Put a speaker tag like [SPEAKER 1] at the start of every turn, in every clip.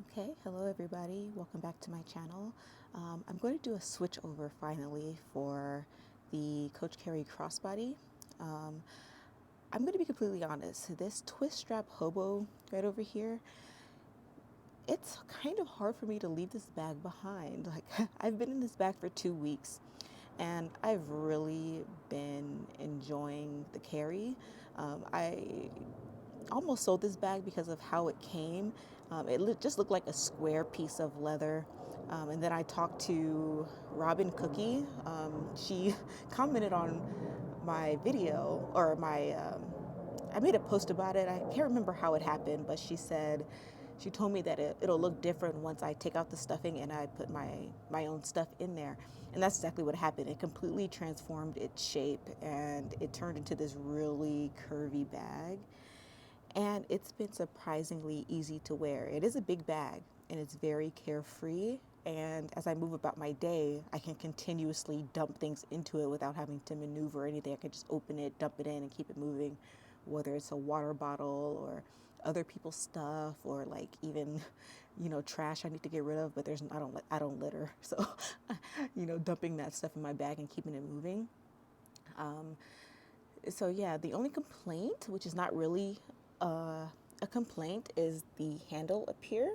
[SPEAKER 1] Okay, hello everybody. Welcome back to my channel. I'm going to do a switch over finally for the Coach CARY Crossbody. Um, I'm going to be completely honest. This twist strap hobo right over here, it's kind of hard for me to leave this bag behind. Like I've been in this bag for 2 weeks and I've really been enjoying the carry. I almost sold this bag because of how it came. Just looked like a square piece of leather. And then I talked to Robin Cookie. She commented on my video or I made a post about it. I can't remember how it happened, but she told me that it'll look different once I take out the stuffing and I put my own stuff in there. And that's exactly what happened. It completely transformed its shape and it turned into this really curvy bag, and it's been surprisingly easy to wear. It is a big bag and it's very carefree. And as I move about my day, I can continuously dump things into it without having to maneuver or anything. I can just open it, dump it in, and keep it moving, whether it's a water bottle or other people's stuff or like even, trash I need to get rid of. But I don't litter, so dumping that stuff in my bag and keeping it moving. So yeah, the only complaint, which is not really a complaint, is the handle up here.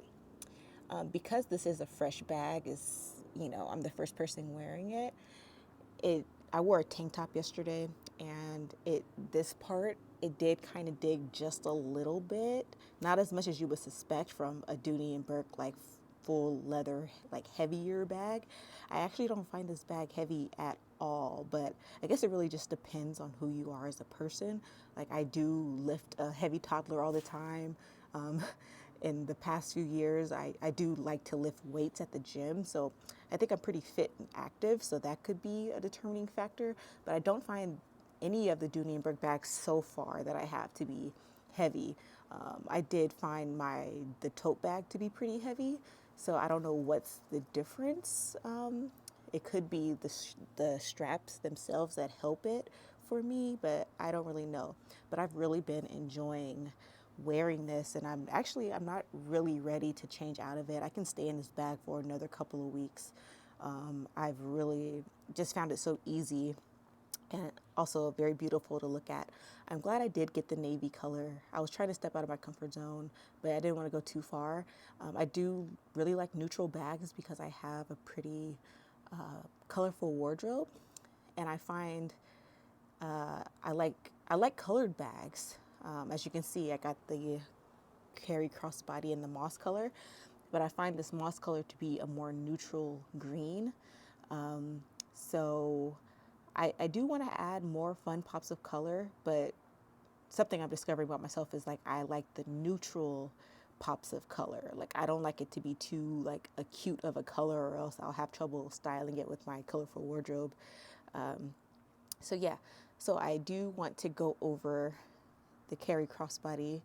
[SPEAKER 1] Because this is a fresh bag, I'm the first person wearing it. I wore a tank top yesterday, and this part it did kind of dig just a little bit, not as much as you would suspect from a Dooney and Burke like full leather like heavier bag. I actually don't find this bag heavy at all, but I guess it really just depends on who you are as a person. Like I do lift a heavy toddler all the time. Um, in the past few years, I do like to lift weights at the gym. So I think I'm pretty fit and active. So that could be a determining factor. But I don't find any of the Dooney and Burke bags so far that I have to be heavy. I did find the tote bag to be pretty heavy. So I don't know what's the difference. It could be the straps themselves that help it for me, but I don't really know. But I've really been enjoying wearing this, and I'm not really ready to change out of it. I can stay in this bag for another couple of weeks. I've really just found it so easy and also very beautiful to look at. I'm glad I did get the navy color. I was trying to step out of my comfort zone, but I didn't want to go too far. I do really like neutral bags because I have a pretty colorful wardrobe, and I find I like colored bags. As you can see, I got the CARY Crossbody in the moss color, but I find this moss color to be a more neutral green. So I do want to add more fun pops of color, but something I'm discovering about myself is like I like the neutral pops of color. Like I don't like it to be too like acute of a color, or else I'll have trouble styling it with my colorful wardrobe. So yeah, so I do want to go over the CARY Crossbody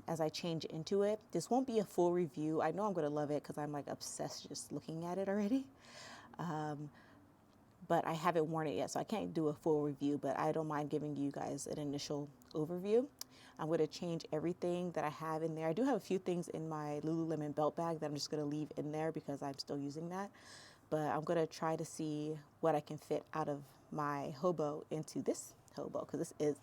[SPEAKER 1] as I change into it. This won't be a full review. I know I'm going to love it because I'm like obsessed just looking at it already. But I haven't worn it yet, so I can't do a full review, but I don't mind giving you guys an initial overview. I'm going to change everything that I have in there. I do have a few things in my Lululemon belt bag that I'm just going to leave in there because I'm still using that. But I'm going to try to see what I can fit out of my hobo into this hobo, because this is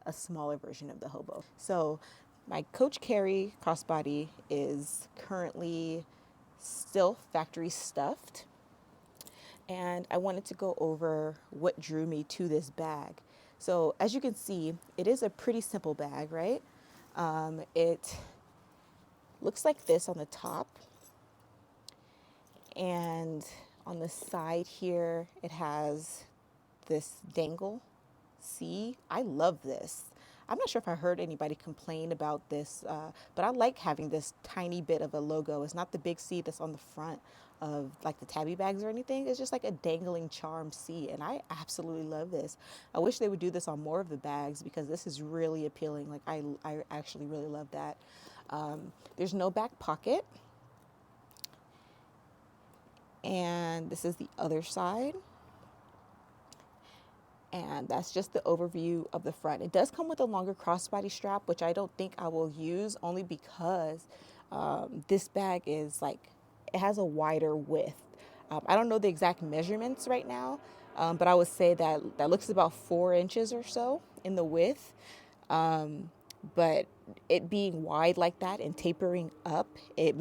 [SPEAKER 1] a smaller version of the hobo. So my Coach CARY crossbody is currently still factory stuffed, and I wanted to go over what drew me to this bag. So as you can see, it is a pretty simple bag, right? It looks like this on the top, and on the side here, it has this dangle. See, I love this. I'm not sure if I heard anybody complain about this, but I like having this tiny bit of a logo. It's not the big C that's on the front of like the tabby bags or anything. It's just like a dangling charm C, and I absolutely love this. I wish they would do this on more of the bags because this is really appealing. Like I actually really love that. There's no back pocket, and this is the other side. And that's just the overview of the front. It does come with a longer crossbody strap, which I don't think I will use, only because This bag is like, it has a wider width. I don't know the exact measurements right now, but I would say that that looks about 4 inches or so in the width. But it being wide like that and tapering up, it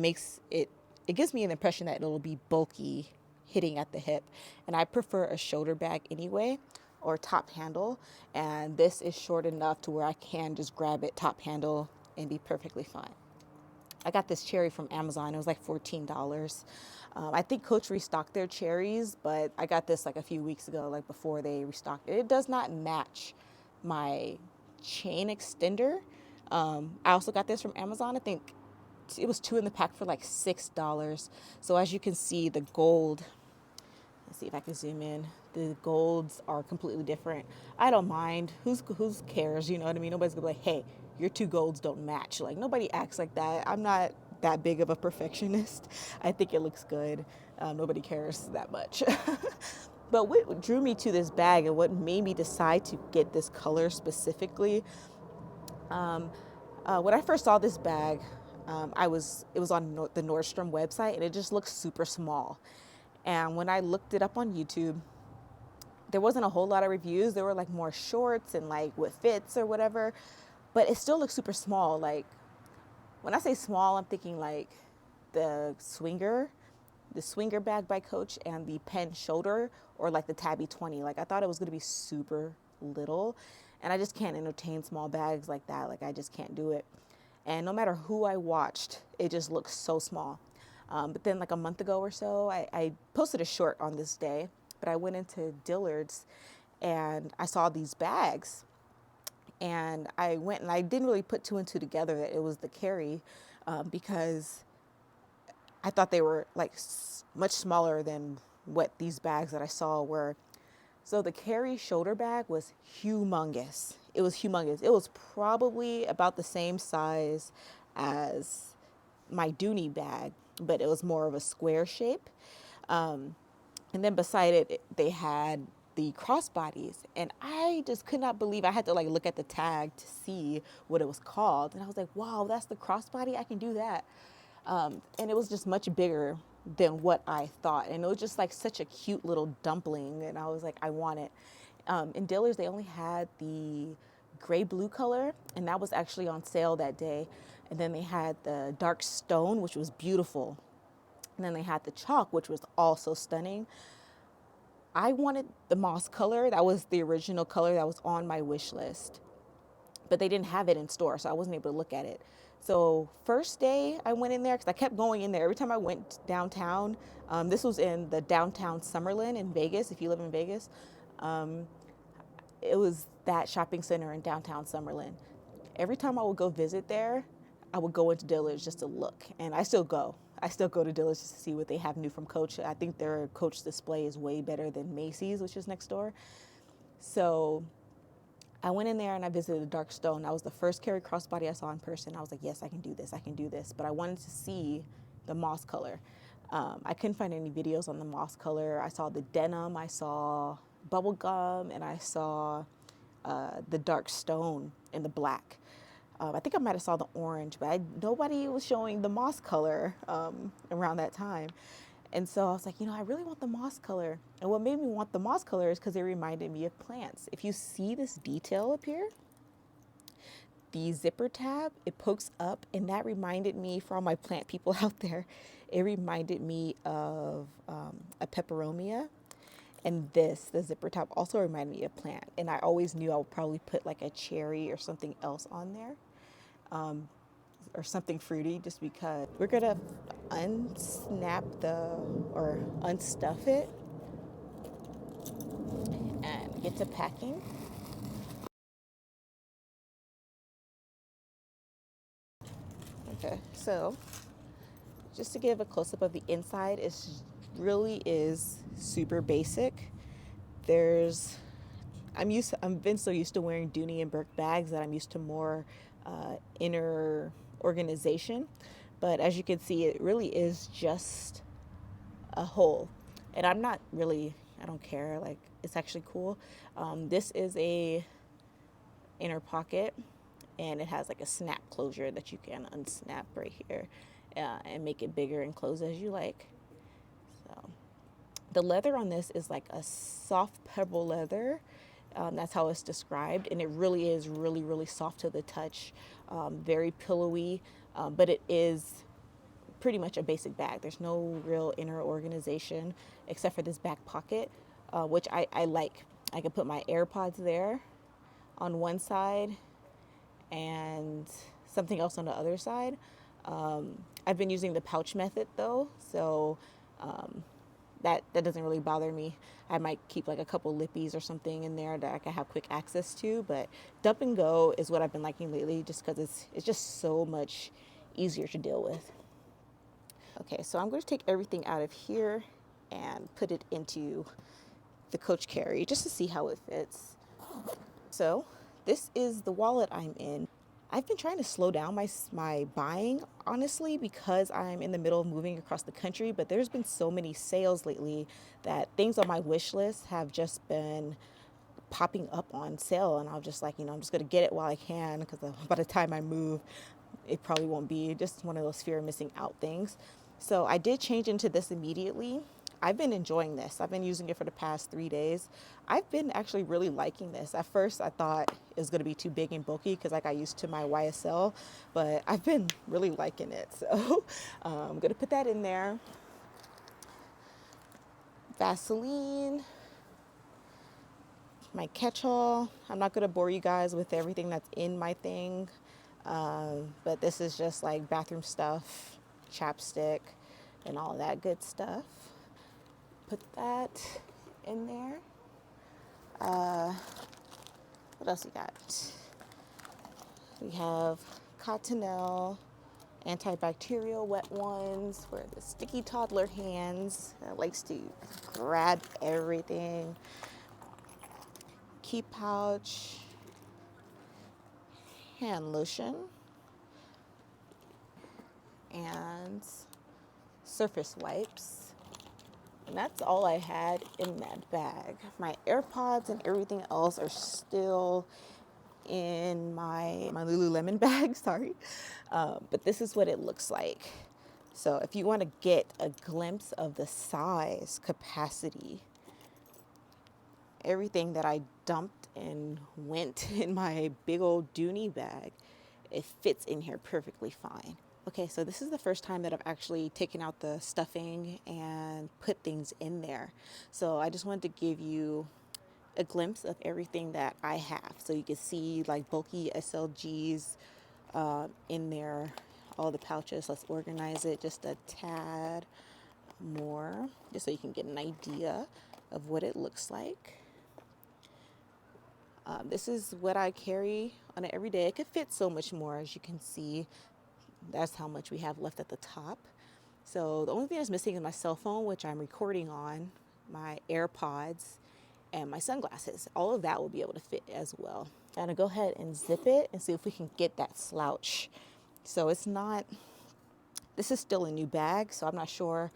[SPEAKER 1] gives me an impression that it'll be bulky hitting at the hip. And I prefer a shoulder bag anyway, or top handle. And this is short enough to where I can just grab it top handle and be perfectly fine. I got this cherry from Amazon. It was like $14. I think Coach restocked their cherries, but I got this like a few weeks ago, like before they restocked it. It does not match my chain extender. I also got this from Amazon. I think it was 2 in the pack for like $6. So as you can see, the gold, let's see if I can zoom in. The golds are completely different. I don't mind. Who cares? You know what I mean? Nobody's gonna be like, hey, your two golds don't match. Like, nobody acts like that. I'm not that big of a perfectionist. I think it looks good. Nobody cares that much. But what drew me to this bag and what made me decide to get this color specifically, when I first saw this bag, it was on the Nordstrom website, and it just looked super small. And when I looked it up on YouTube, there wasn't a whole lot of reviews. There were like more shorts and like what fits or whatever, but it still looks super small. Like, when I say small, I'm thinking like the swinger bag by Coach and the pen shoulder, or like the Tabby 20. Like, I thought it was going to be super little, and I just can't entertain small bags like that. Like, I just can't do it. And no matter who I watched, it just looks so small. But then like a month ago or so, I posted a short on this day, but I went into Dillard's and I saw these bags, and I went and I didn't really put two and two together that it was the CARY, because I thought they were like much smaller than what these bags that I saw were. So the CARY shoulder bag was humongous. It was humongous. It was probably about the same size as my DOONEY bag, but it was more of a square shape. And then beside it, they had the crossbodies, and I just could not believe. I had to like look at the tag to see what it was called, and I was like, wow, that's the crossbody? I can do that. And it was just much bigger than what I thought, and it was just like such a cute little dumpling, and I was like, I want it. In Dillard's, they only had the gray blue color, and that was actually on sale that day. And then they had the dark stone, which was beautiful. And then they had the chalk, which was also stunning. I wanted the moss color. That was the original color that was on my wish list, but they didn't have it in store, so I wasn't able to look at it. So first day I went in there, because I kept going in there every time I went downtown. This was in the downtown Summerlin in Vegas. If you live in Vegas, it was that shopping center in downtown Summerlin. Every time I would go visit there, I would go into Dillard's just to look, and I still go. I still go to Dillard's just to see what they have new from Coach. I think their Coach display is way better than Macy's, which is next door. So I went in there and I visited the dark stone. That was the first CARY crossbody I saw in person. I was like, yes, I can do this. I can do this. But I wanted to see the moss color. I couldn't find any videos on the moss color. I saw the denim, I saw bubblegum, and I saw the dark stone in the black. I think I might have saw the orange, but nobody was showing the moss color around that time. And so I was like, I really want the moss color. And what made me want the moss color is because it reminded me of plants. If you see this detail up here, the zipper tab, it pokes up, and that reminded me, for all my plant people out there, it reminded me of a peperomia. And the zipper tab also reminded me of plant. And I always knew I would probably put like a cherry or something else on there, or something fruity, just because. We're gonna unstuff it and get to packing. Okay, so just to give a close-up of the inside, it really is super basic. I've been so used to wearing Dooney and Burke bags that I'm used to more inner organization. But as you can see, it really is just a hole. And I don't care, like, it's actually cool. This is a inner pocket, and it has like a snap closure that you can unsnap right here. and make it bigger and close as you like. So the leather on this is like a soft pebble leather. That's how it's described, and it really is really soft to the touch, very pillowy, but it is pretty much a basic bag. There's no real inner organization except for this back pocket, which I like. I can put my AirPods there on one side and something else on the other side. I've been using the pouch method though, so that doesn't really bother me. I might keep like a couple lippies or something in there that I can have quick access to, but dump and go is what I've been liking lately, just because it's just so much easier to deal with. Okay, so I'm going to take everything out of here and put it into the Coach Carry just to see how it fits. So this is the wallet I'm in. I've been trying to slow down my buying, honestly, because I'm in the middle of moving across the country, but there's been so many sales lately that things on my wish list have just been popping up on sale, and I'm just like, I'm just going to get it while I can, because by the time I move, it probably won't be. Just one of those fear of missing out things. So I did change into this immediately. I've been enjoying this. I've been using it for the past 3 days. I've been actually really liking this. At first, I thought it was going to be too big and bulky because I got used to my YSL, but I've been really liking it. So I'm going to put that in there. Vaseline, my Catchall. I'm not going to bore you guys with everything that's in my thing, but this is just like bathroom stuff, chapstick, and all that good stuff. Put that in there. What else we got? We have Cottonelle antibacterial wet ones for the sticky toddler hands that likes to grab everything. Key pouch, hand lotion, and surface wipes. And that's all I had in that bag. My AirPods and everything else are still in my Lululemon bag, sorry. But this is what it looks like. So if you want to get a glimpse of the size, capacity, everything that I dumped and went in my big old DOONEY bag, it fits in here perfectly fine. Okay, so this is the first time that I've actually taken out the stuffing and put things in there. So I just wanted to give you a glimpse of everything that I have. So you can see like bulky SLGs in there, all the pouches. Let's organize it just a tad more, just so you can get an idea of what it looks like. This is what I carry on it every day. It could fit so much more, as you can see. That's how much we have left at the top. So the only thing that's missing is my cell phone, which I'm recording on, my AirPods, and my sunglasses. All of that will be able to fit as well. I'm gonna go ahead and zip it and see if we can get that slouch. So it's not, this is still a new bag, so I'm not sure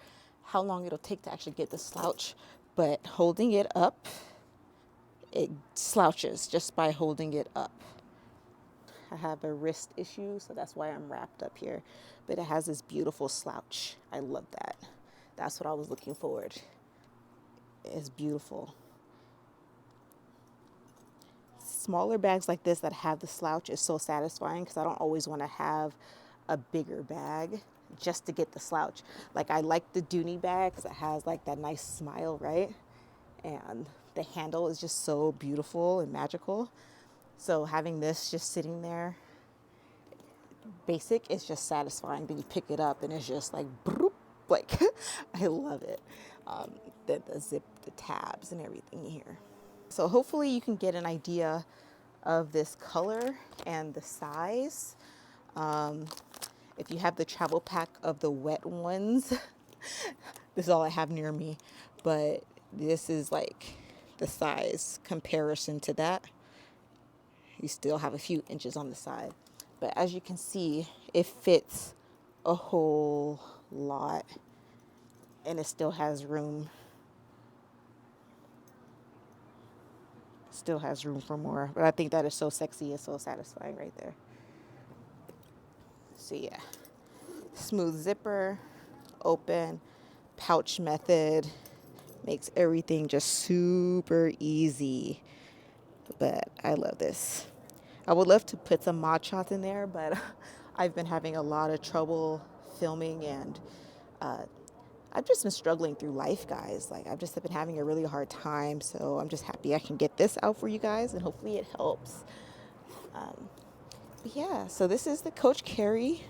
[SPEAKER 1] how long it'll take to actually get the slouch, but holding it up, it slouches just by holding it up. I have a wrist issue, so that's why I'm wrapped up here. But it has this beautiful slouch. I love that. That's what I was looking forward. It's beautiful. Smaller bags like this that have the slouch is so satisfying because I don't always want to have a bigger bag just to get the slouch. Like I like the DOONEY bag because it has like that nice smile, right? And the handle is just so beautiful and magical. So having this just sitting there, basic, is just satisfying. Then you pick it up and it's just like, broop, like I love it. The zip, the tabs and everything here. So hopefully you can get an idea of this color and the size. If you have the travel pack of the wet ones, this is all I have near me, but this is like the size comparison to that. You still have a few inches on the side. But as you can see, it fits a whole lot and it still has room. Still has room for more. But I think that is so sexy and so satisfying right there. So yeah, Smooth zipper, open, pouch method. Makes everything just super easy. But I love this. I would love to put some mod shots in there, but I've been having a lot of trouble filming, and uh, I've just been struggling through life, guys. Like, I've just been having a really hard time, so I'm just happy I can get this out for you guys, and hopefully it helps. But yeah, so this is the Coach CARY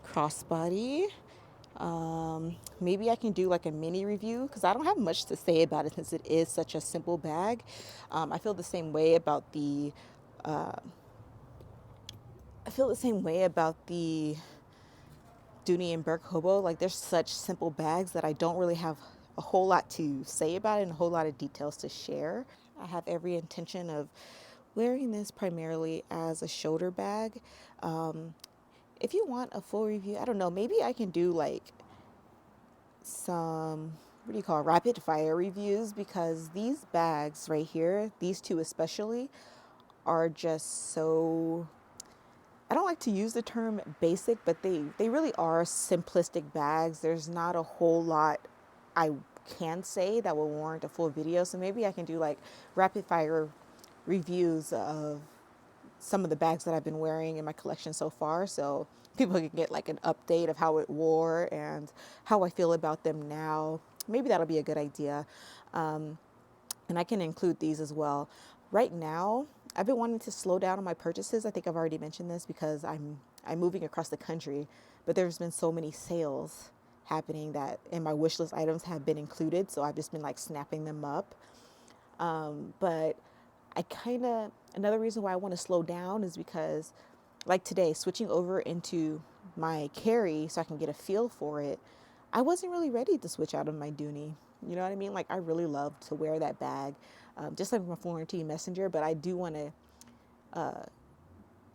[SPEAKER 1] Crossbody. Maybe I can do like a mini review because I don't have much to say about it since it is such a simple bag. I feel the same way about the DOONEY and Burke HOBO. Like, they're such simple bags that I don't really have a whole lot to say about it and a whole lot of details to share. I have every intention of wearing this primarily as a shoulder bag. If you want a full review, I don't know, maybe I can do like some, what do you call it, rapid fire reviews, because these bags right here, these two especially, are just so, I don't like to use the term basic, but they really are simplistic bags. There's not a whole lot I can say that will warrant a full video. So maybe I can do like rapid fire reviews of some of the bags that I've been wearing in my collection so far, so people can get like an update of how it wore and how I feel about them now. Maybe that'll be a good idea. And I can include these as well. Right now, I've been wanting to slow down on my purchases. I think I've already mentioned this because I'm moving across the country, but there's been so many sales happening that in my wish list items have been included, so I've just been like snapping them up. But another reason why I want to slow down is because, like today, switching over into my CARY so I can get a feel for it, I wasn't really ready to switch out of my DOONEY. You know what I mean? Like, I really love to wear that bag, just like my Florentine Messenger, but I do want to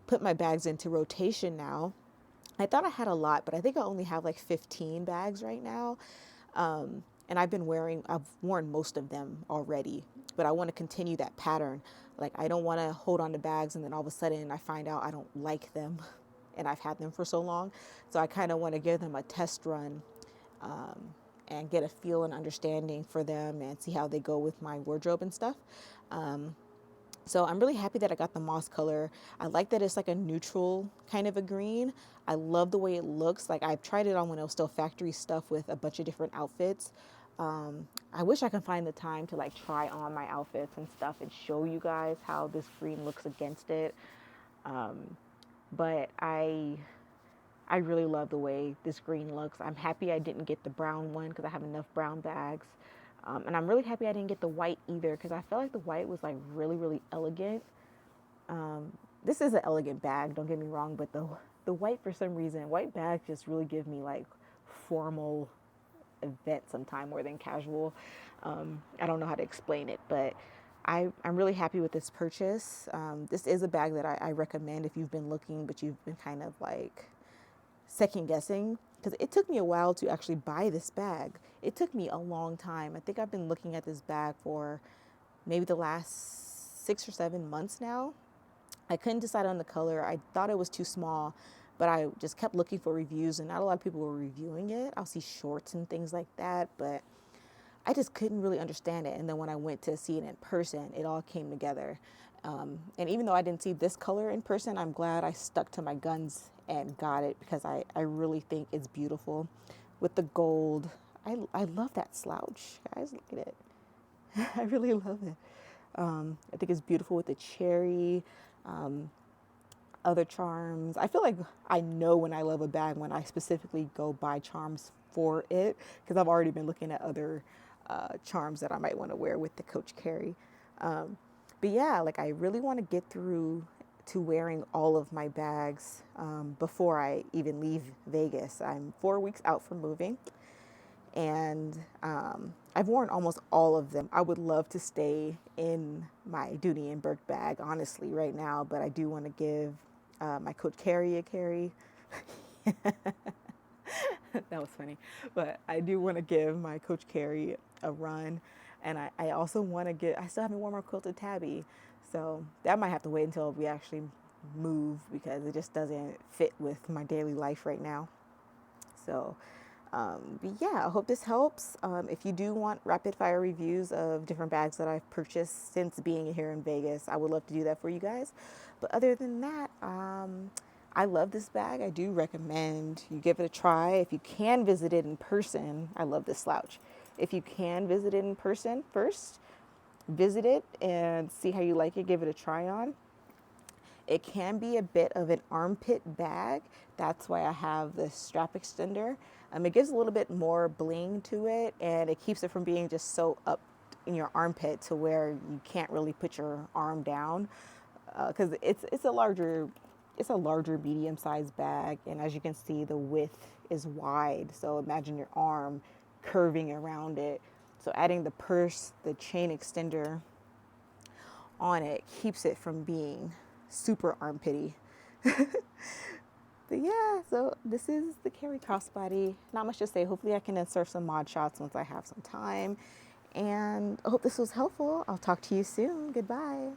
[SPEAKER 1] put my bags into rotation now. I thought I had a lot, but I think I only have like 15 bags right now. And I've worn most of them already, but I want to continue that pattern. Like, I don't want to hold on to bags and then all of a sudden I find out I don't like them and I've had them for so long. So I kind of want to give them a test run, and get a feel and understanding for them and see how they go with my wardrobe and stuff. So I'm really happy that I got the moss color. I like that it's like a neutral kind of a green. I love the way it looks. Like, I've tried it on when it was still factory stuff with a bunch of different outfits. I wish I could find the time to like try on my outfits and stuff and show you guys how this green looks against it. But I really love the way this green looks. I'm happy I didn't get the brown one because I have enough brown bags. And I'm really happy I didn't get the white either because I felt like the white was like really, really elegant. This is an elegant bag, don't get me wrong, but the white, for some reason, white bags just really give me like formal event sometime more than casual. I don't know how to explain it, but I'm really happy with this purchase. This is a bag that I recommend if you've been looking, but you've been kind of like second guessing, because it took me a while to actually buy this bag. It took me a long time. I think I've been looking at this bag for maybe the last 6 or 7 months now. I couldn't decide on the color. I thought it was too small, but I just kept looking for reviews and not a lot of people were reviewing it. I'll see shorts and things like that, but I just couldn't really understand it. And then when I went to see it in person, it all came together. And even though I didn't see this color in person, I'm glad I stuck to my guns and got it because I really think it's beautiful with the gold. I love that slouch, guys. Look at it. I really love it. I think it's beautiful with the cherry, other charms. I feel like I know when I love a bag when I specifically go buy charms for it, because I've already been looking at other charms that I might want to wear with the Coach CARY. But yeah, like, I really want to get through to wearing all of my bags before I even leave Vegas. I'm 4 weeks out from moving, and I've worn almost all of them. I would love to stay in my DOONEY and Burke bag, honestly, right now, but I do want to give my Coach CARY a carry. That was funny. But I do want to give my Coach CARY a run. And I also want to I still haven't worn my quilted tabby. So that might have to wait until we actually move because it just doesn't fit with my daily life right now. So but yeah, I hope this helps. If you do want rapid fire reviews of different bags that I've purchased since being here in Vegas, I would love to do that for you guys. But other than that, I love this bag. I do recommend you give it a try. If you can visit it in person, I love this slouch. If you can visit it in person first, visit it and see how you like it. Give it a try on. It can be a bit of an armpit bag. That's why I have the strap extender. It gives a little bit more bling to it, and it keeps it from being just so up in your armpit to where you can't really put your arm down, because it's a larger medium-sized bag, and as you can see, the width is wide. So imagine your arm curving around it. So adding the purse, the chain extender on it keeps it from being super armpity. But yeah, so this is the CARY crossbody. Not much to say. Hopefully I can insert some mod shots once I have some time. And I hope this was helpful. I'll talk to you soon. Goodbye.